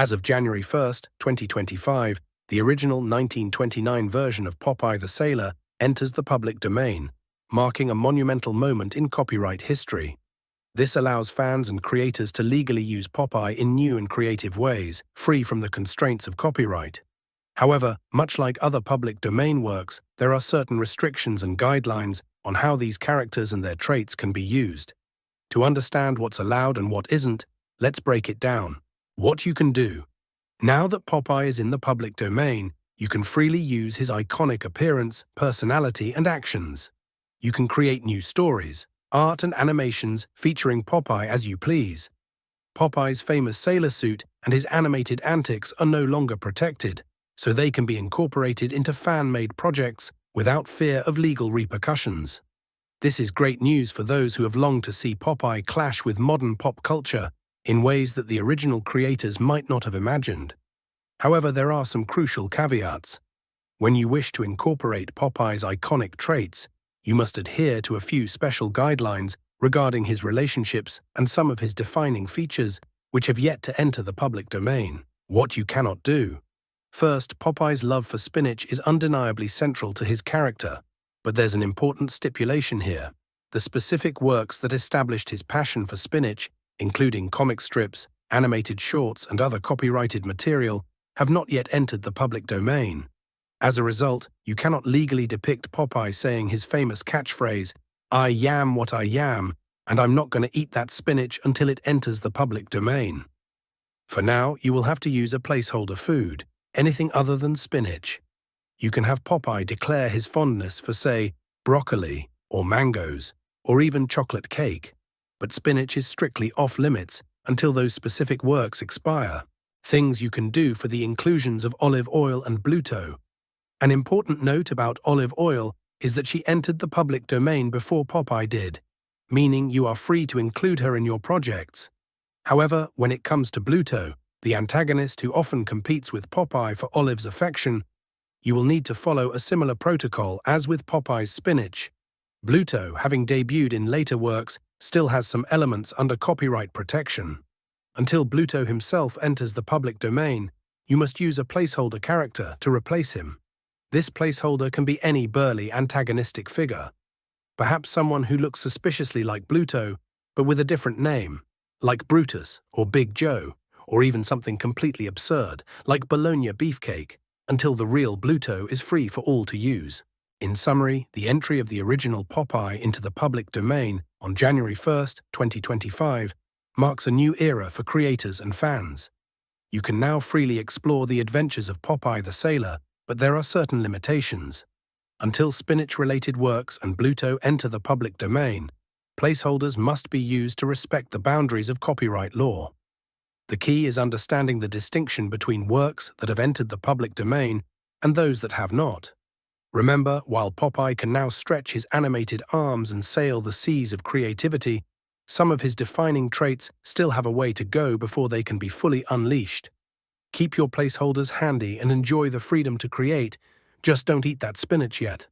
As of January 1st, 2025, the original 1929 version of Popeye the Sailor enters the public domain, marking a monumental moment in copyright history. This allows fans and creators to legally use Popeye in new and creative ways, free from the constraints of copyright. However, much like other public domain works, there are certain restrictions and guidelines on how these characters and their traits can be used. To understand what's allowed and what isn't, let's break it down. What you can do. Now that Popeye is in the public domain, you can freely use his iconic appearance, personality, and actions. You can create new stories, art and animations featuring Popeye as you please. Popeye's famous sailor suit and his animated antics are no longer protected, so they can be incorporated into fan-made projects without fear of legal repercussions. This is great news for those who have longed to see Popeye clash with modern pop culture in ways that the original creators might not have imagined. However, there are some crucial caveats. When you wish to incorporate Popeye's iconic traits, you must adhere to a few special guidelines regarding his relationships and some of his defining features which have yet to enter the public domain. What you cannot do. First, Popeye's love for spinach is undeniably central to his character, but there's an important stipulation here. The specific works that established his passion for spinach, including comic strips, animated shorts, and other copyrighted material, have not yet entered the public domain. As a result, you cannot legally depict Popeye saying his famous catchphrase, "I yam what I yam, and I'm not going to eat that spinach until it enters the public domain." For now, you will have to use a placeholder food, anything other than spinach. You can have Popeye declare his fondness for, say, broccoli, or mangoes, or even chocolate cake, but spinach is strictly off-limits until those specific works expire. Things you can do for the inclusions of olive oil and Bluto. An important note about olive oil is that she entered the public domain before Popeye did, meaning you are free to include her in your projects. However, when it comes to Bluto, the antagonist who often competes with Popeye for Olive's affection, you will need to follow a similar protocol as with Popeye's spinach. Bluto, having debuted in later works, still has some elements under copyright protection. Until Bluto himself enters the public domain, you must use a placeholder character to replace him. This placeholder can be any burly antagonistic figure. Perhaps someone who looks suspiciously like Bluto, but with a different name, like Brutus or Big Joe, or even something completely absurd, like Bologna beefcake, until the real Bluto is free for all to use. In summary, the entry of the original Popeye into the public domain on January 1st, 2025, marks a new era for creators and fans. You can now freely explore the adventures of Popeye the Sailor, but there are certain limitations. Until spinach-related works and Bluto enter the public domain, placeholders must be used to respect the boundaries of copyright law. The key is understanding the distinction between works that have entered the public domain and those that have not. Remember, while Popeye can now stretch his animated arms and sail the seas of creativity, some of his defining traits still have a way to go before they can be fully unleashed. Keep your placeholders handy and enjoy the freedom to create. Just don't eat that spinach yet.